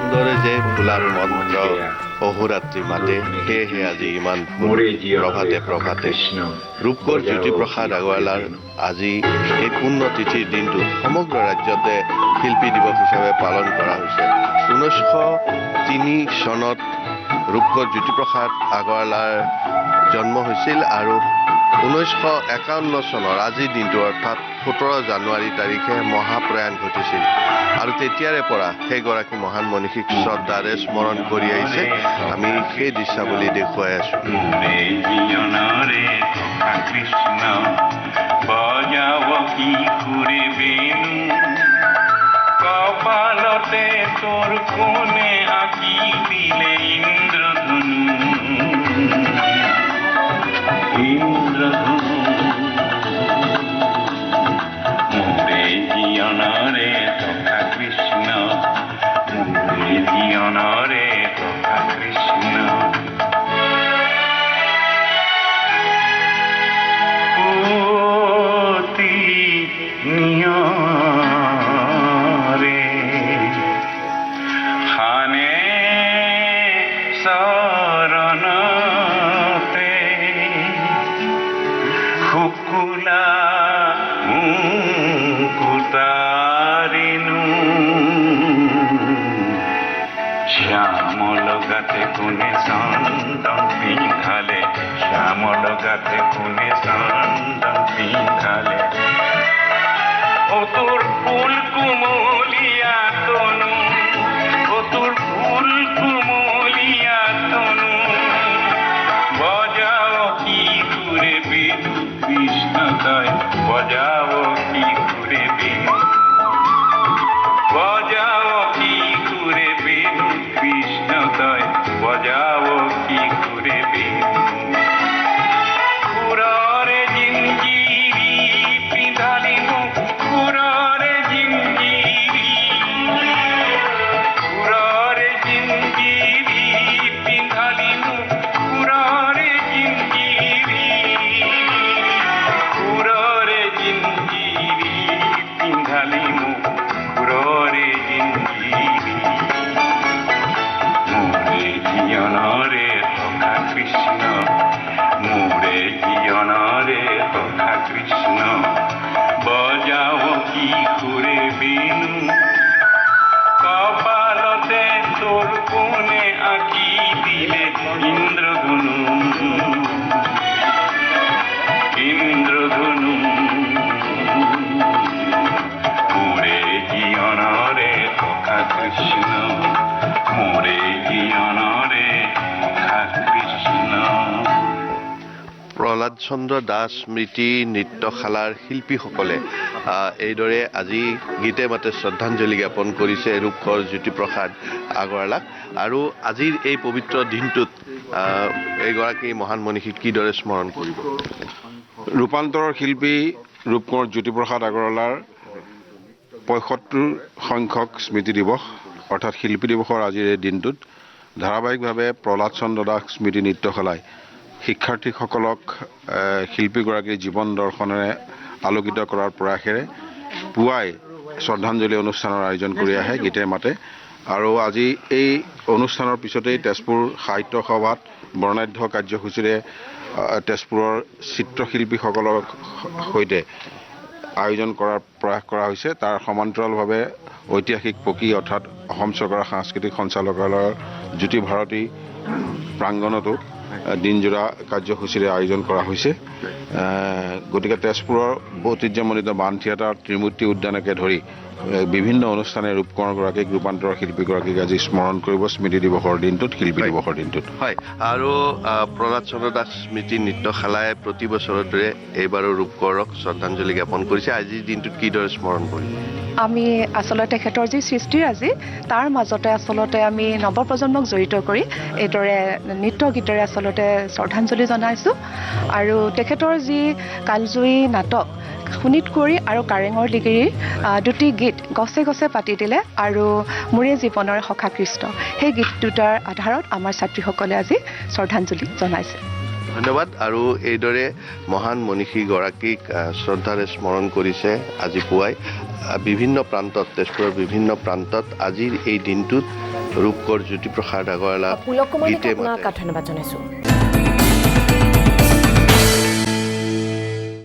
সুন্দৰে যে ফুলাৰ মন্ত্ৰ অহোৰাত্ৰি মাতে সেয়েহে আজি ইমান ফুল প্ৰভাতে প্ৰভাতে ৰূপকৰ জ্যোতিপ্ৰসাদ আগৰৱালাৰ আজি এই পুণ্যতিথিৰ দিনটো সমগ্ৰ ৰাজ্যতে শিল্পী দিৱস হিচাপে পালন কৰা হৈছে 1903 চনত ৰূপকৰ জ্যোতিপ্ৰসাদ আগৰৱালাৰ জন্ম হৈছিল আৰু 1951 চনৰ আজিৰ দিনটো অৰ্থাৎ 17 জানুৱাৰী তাৰিখে মহাপ্ৰয়াণ ঘটিছিল আৰু তেতিয়াৰে পৰা সেইগৰাকী মহান মনীষীক শ্ৰদ্ধাৰে স্মৰণ কৰি আহিছে আমি সেই দৃশ্যাৱলী দেখুৱাই আছো কৃষ্ণ বজাব কি করে বেনু কপালতে তোর কোণে আঁকি দিলে ইন্দ্রধনু ইন্দ্রধনু মোরে জীবনরে তথা কৃষ্ণ মোরে জীবনরে তথা কৃষ্ণ নিয়রে খানে শরণতে শুকুলা মুকুতারিনু শ্যামল গাতে কোনে চন্দন পিন্ধালে শ্যামল গাতে কোনে চন্দন পিন্ধালে ও তোর ফুল কুমলিয়া তনু ও তোর ফুল কুমলিয়া তনু বজাও কি ঘুরে বিদু কৃষ্ণদয় বজাও কি ঘুরে বিদু বজাও কি ঘুরে বিদু কৃষ্ণদয় বজাও কি ঘুরে বিদু পুররে জিঞ্জিরি পিঁধালিনু পুররে জিঞ্জিরি পুররে জিঞ্জিরি পিঁধালিনু পুররে জিঞ্জিরি পুররে জিঞ্জিরি পিঁধালিনু পুররে জিঞ্জিরি মোরে জীবনরে তথা কৃষ্ণ মোরে জীবনরে তথা কৃষ্ণ বজাও কি করে বিনু কপালতে তোর কোণে আঁকি দিলে ইন্দ্রধনু ইন্দ্রধনু মোরে জীবনরে তথা কৃষ্ণ মোরে জীবনরে তথা কৃষ্ণ প্ৰহ্লাদ চন্দ্ৰ দাস স্মৃতি নৃত্যশালাৰ শিল্পীসকলে এইদৰে আজি গীতে মাতে শ্ৰদ্ধাঞ্জলি জ্ঞাপন কৰিছে ৰূপকৰ জ্যোতিপ্ৰসাদ আগৰৱালাক আৰু আজিৰ এই পবিত্ৰ দিনটোত এইগৰাকী মহান মনীষীক কিদৰে স্মৰণ কৰিব ৰূপান্তৰৰ শিল্পী ৰূপকৰ জ্যোতিপ্ৰসাদ আগৰৱালাৰ ৭৫ সংখ্যক স্মৃতি দিৱস অৰ্থাৎ শিল্পী দিৱসৰ আজিৰ এই দিনটোত ধাৰাবাহিকভাৱে প্ৰহ্লাদ চন্দ্ৰ দাস স্মৃতি নৃত্যশালাই শিক্ষাৰ্থীসকলক শিল্পীগৰাকীৰ জীৱন দৰ্শনেৰে আলোকিত কৰাৰ প্ৰয়াসেৰে পুৱাই শ্ৰদ্ধাঞ্জলি অনুষ্ঠানৰ আয়োজন কৰি আহে গীতে মাতে আৰু আজি এই অনুষ্ঠানৰ পিছতেই তেজপুৰ সাহিত্য সভাত বৰ্ণাঢ্য কাৰ্যসূচীৰে তেজপুৰৰ চিত্ৰশিল্পীসকলৰ সৈতে আয়োজন কৰাৰ প্ৰয়াস কৰা হৈছে তাৰ সমান্তৰালভাৱে ঐতিহাসিক পকী অৰ্থাৎ অসম চৰকাৰৰ সাংস্কৃতিক সঞ্চালকালয়ৰ জ্যোতি ভাৰতী প্ৰাংগণতো দিনজোৰা কাৰ্যসূচীৰে আয়োজন কৰা হৈছে গতিকে তেজপুৰৰ ঐতিহ্যমণ্ডিত বাণ থিয়েটাৰ ত্ৰিমূৰ্তি উদ্যানকে ধৰি বিভিন্ন অনুষ্ঠানে ৰূপকৰগৰাকীক ৰূপান্তৰৰ শিল্পীগৰাকীক আজি স্মৰণ কৰিব স্মৃতি দিৱসৰ দিনটোত শিল্পী দিৱসৰ দিনটোত হয় আৰু প্ৰহ্লাদ চন্দ্ৰ দাস স্মৃতি নৃত্যশালাই প্ৰতি বছৰৰ দৰে এইবাৰো ৰূপকৰক শ্ৰদ্ধাঞ্জলি জ্ঞাপন কৰিছে আজিৰ দিনটোত কিদৰে স্মৰণ কৰিম আমি আচলতে তেখেতৰ যি সৃষ্টিৰ আজি তাৰ মাজতে আচলতে আমি নৱপ্ৰজন্মক জড়িত কৰি এইদৰে নৃত্য গীতেৰে আচলতে শ্ৰদ্ধাঞ্জলি জনাইছোঁ আৰু তেখেতৰ যি কালজয়ী নাটক শোণিতকুঁৱৰী আৰু কাৰেঙৰ লিগিৰীৰ দুটি গীত গছে গছে পাতি দিলে আৰু মোৰে জীৱনৰ সখা কৃষ্ণ সেই গীত দুটাৰ আধাৰত আমাৰ ছাত্ৰীসকলে আজি শ্ৰদ্ধাঞ্জলি জনাইছে ধন্যবাদ আৰু এইদৰে মহান মনীষীগৰাকীক শ্ৰদ্ধাৰে স্মৰণ কৰিছে আজি পুৱাই বিভিন্ন প্ৰান্তত তেজপুৰৰ বিভিন্ন প্ৰান্তত আজিৰ এই দিনটোত ৰূপকৰ জ্যোতিপ্ৰসাদ আগৰৱালা পুলক কুমাৰীক গীতে আপোনাক মাতে ধন্যবাদ জনাইছোঁ।